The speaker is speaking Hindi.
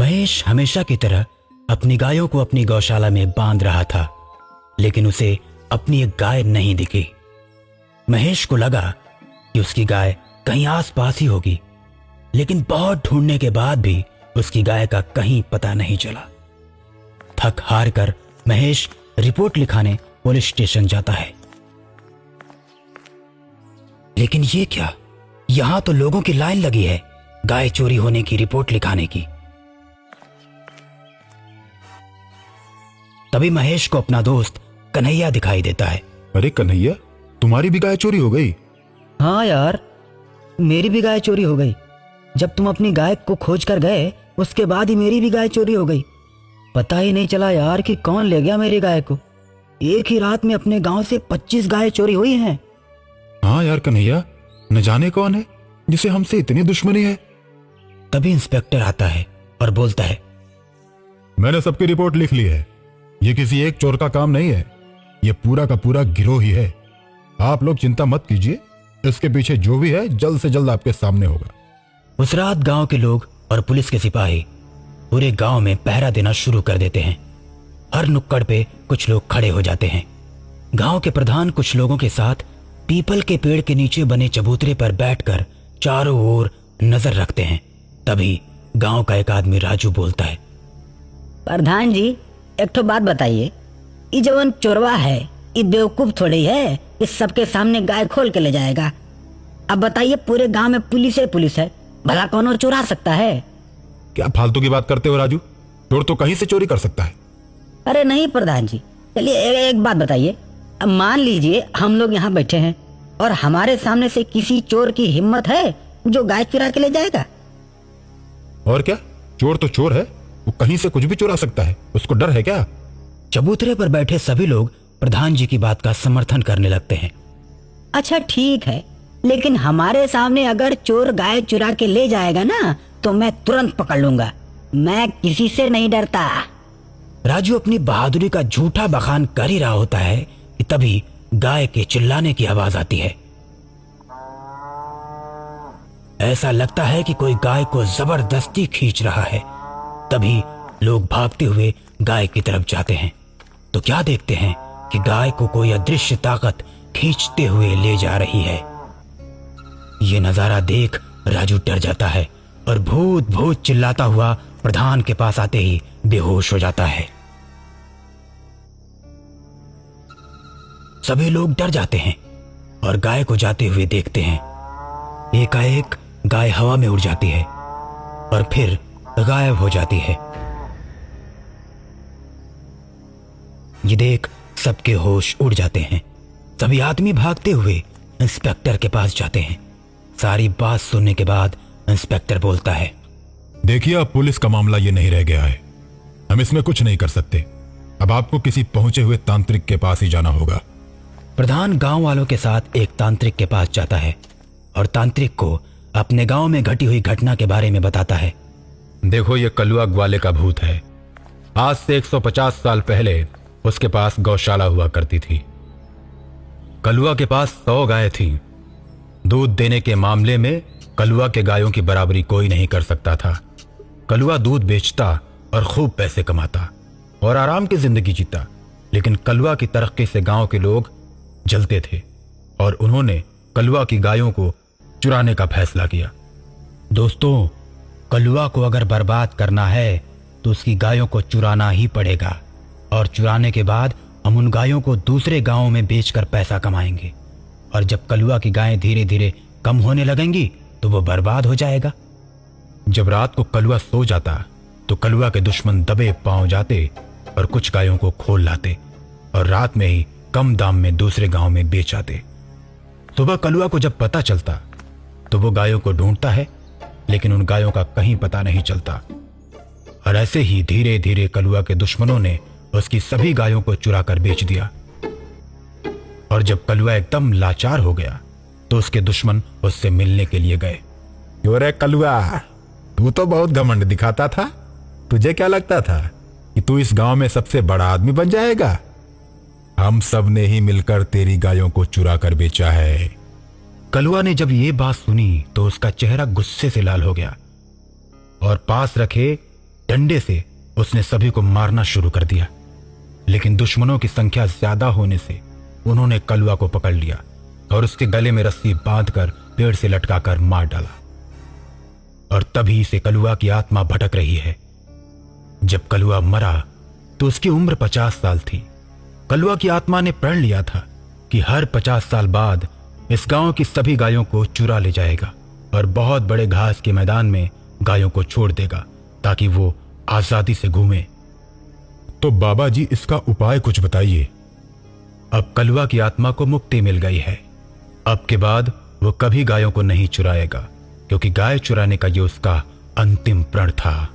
महेश हमेशा की तरह अपनी गायों को अपनी गौशाला में बांध रहा था, लेकिन उसे अपनी एक गाय नहीं दिखी। महेश को लगा कि उसकी गाय कहीं आसपास ही होगी, लेकिन बहुत ढूंढने के बाद भी उसकी गाय का कहीं पता नहीं चला। थक हार कर महेश रिपोर्ट लिखाने पुलिस स्टेशन जाता है। लेकिन ये क्या, यहां तो लोगों की लाइन लगी है गाय चोरी होने की रिपोर्ट लिखाने की। तभी महेश को अपना दोस्त कन्हैया दिखाई देता है। अरे कन्हैया, तुम्हारी भी गाय चोरी हो गई? हाँ यार, मेरी भी गाय चोरी हो गई। जब तुम अपनी गाय को खोज कर गए उसके बाद ही मेरी भी गाय चोरी हो गई। पता ही नहीं चला यार कि कौन ले गया मेरी गाय को। एक ही रात में अपने गांव से 25 गाय चोरी हुई हैं। हाँ यार कन्हैया, न जाने कौन है जिसे हमसे इतनी दुश्मनी है। तभी इंस्पेक्टर आता है और बोलता है, मैंने सबकी रिपोर्ट लिख ली है। ये किसी एक चोर का काम नहीं है, ये पूरा का पूरा गिरोह ही है। आप लोग चिंता मत कीजिए, इसके पीछे जो भी है जल्द से जल्द आपके सामने होगा। उस रात गांव के लोग और पुलिस के सिपाही पूरे गांव में पहरा देना शुरू कर देते हैं। हर नुक्कड़ पे कुछ लोग खड़े हो जाते हैं। गांव के प्रधान कुछ लोगों के साथ पीपल के पेड़ के नीचे बने चबूतरे पर बैठकर चारों ओर नजर रखते हैं। तभी गांव का एक आदमी राजू बोलता है, प्रधान जी, एक तो बात बताइए, ये जवन चोरवा है ये बेवकूफ थोड़ी है, इस सबके सामने गाय खोल के ले जाएगा। अब बताइए, पूरे गांव में पुलिस है, भला कौन और चुरा सकता है? क्या फालतू की बात करते हो राजू, चोर तो कहीं से चोरी कर सकता है। अरे नहीं प्रधान जी, चलिए एक बात बताइए। अब मान लीजिए हम लोग यहाँ बैठे हैं और हमारे सामने से किसी चोर की हिम्मत है जो गाय चुरा के ले जाएगा? और क्या, चोर तो चोर है, वो कहीं से कुछ भी चुरा सकता है, उसको डर है क्या? चबूतरे पर बैठे सभी लोग प्रधान जी की बात का समर्थन करने लगते हैं। अच्छा ठीक है, लेकिन हमारे सामने अगर चोर गाय चुरा के ले जाएगा ना तो मैं तुरंत पकड़ लूंगा। मैं किसी से नहीं डरता। राजू अपनी बहादुरी का झूठा बखान कर ही रहा होता है कि तभी गाय के चिल्लाने की आवाज आती है। ऐसा लगता है कि कोई गाय को जबरदस्ती खींच रहा है। तभी लोग भागते हुए गाय की तरफ जाते हैं तो क्या देखते हैं कि गाय को कोई अदृश्य ताकत खींचते हुए ले जा रही है। ये नजारा देख राजू डर जाता है और भूत भूत चिल्लाता हुआ प्रधान के पास आते ही बेहोश हो जाता है। सभी लोग डर जाते हैं और गाय को जाते हुए देखते हैं। एकाएक गाय हवा में उड़ जाती है और फिर गायब हो जाती है। ये देख सबके होश उड़ जाते हैं। सभी आदमी भागते हुए इंस्पेक्टर के पास जाते हैं। सारी बात सुनने के बाद इंस्पेक्टर बोलता है, देखिए, अब पुलिस का मामला ये नहीं रह गया है, हम इसमें कुछ नहीं कर सकते। अब आपको किसी पहुंचे हुए तांत्रिक के पास ही जाना होगा। प्रधान गांव वालों के साथ एक तांत्रिक के पास जाता है और तांत्रिक को अपने गांव में घटी हुई घटना के बारे में बताता है। देखो, ये कलुआ ग्वाले का भूत है। आज से 150 साल पहले उसके पास गौशाला हुआ करती थी। कलुआ के पास 100 गायें थीं। दूध देने के मामले में कलुआ के गायों की बराबरी कोई नहीं कर सकता था। कलुआ दूध बेचता और खूब पैसे कमाता और आराम की जिंदगी जीता, लेकिन कलुआ की तरक्की से गांव के लोग जलते थे और उन्होंने कलुआ की गायों को चुराने का फैसला किया। दोस्तों, कलुआ को अगर बर्बाद करना है तो उसकी गायों को चुराना ही पड़ेगा और चुराने के बाद हम उन गायों को दूसरे गांवों में बेचकर पैसा कमाएंगे और जब कलुआ की गायें धीरे धीरे कम होने लगेंगी तो वो बर्बाद हो जाएगा। जब रात को कलुआ सो जाता तो कलुआ के दुश्मन दबे पांव जाते और कुछ गायों को खोल लाते और रात में ही कम दाम में दूसरे गांव में बेच आते। सुबह कलुआ को जब पता चलता तो वो गायों को ढूंढता है, लेकिन उन गायों का कहीं पता नहीं चलता और ऐसे ही धीरे धीरे कलुआ के दुश्मनों ने उसकी सभी गायों को चुरा कर बेच दिया। और जब कलुआ एकदम लाचार हो गया तो उसके दुश्मन उससे मिलने के लिए गए। अरे कलुआ, तू तो बहुत घमंड दिखाता था। तुझे क्या लगता था कि तू इस गांव में सबसे बड़ा आदमी बन जाएगा? हम सब ने ही मिलकर तेरी गायों को चुरा कर बेचा है। कलुआ ने जब ये बात सुनी तो उसका चेहरा गुस्से से लाल हो गया और पास रखे डंडे से उसने सभी को मारना शुरू कर दिया। लेकिन दुश्मनों की संख्या ज्यादा होने से उन्होंने कलुआ को पकड़ लिया और उसके गले में रस्सी बांधकर पेड़ से लटकाकर मार डाला। और तभी से कलुआ की आत्मा भटक रही है। जब कलुआ मरा तो उसकी उम्र 50 साल थी। कलुआ की आत्मा ने प्रण लिया था कि हर 50 साल बाद इस गांव की सभी गायों को चुरा ले जाएगा और बहुत बड़े घास के मैदान में गायों को छोड़ देगा ताकि वो आजादी से घूमे। तो बाबा जी इसका उपाय कुछ बताइए। अब कलुआ की आत्मा को मुक्ति मिल गई है। अब के बाद वो कभी गायों को नहीं चुराएगा, क्योंकि गाय चुराने का ये उसका अंतिम प्रण था।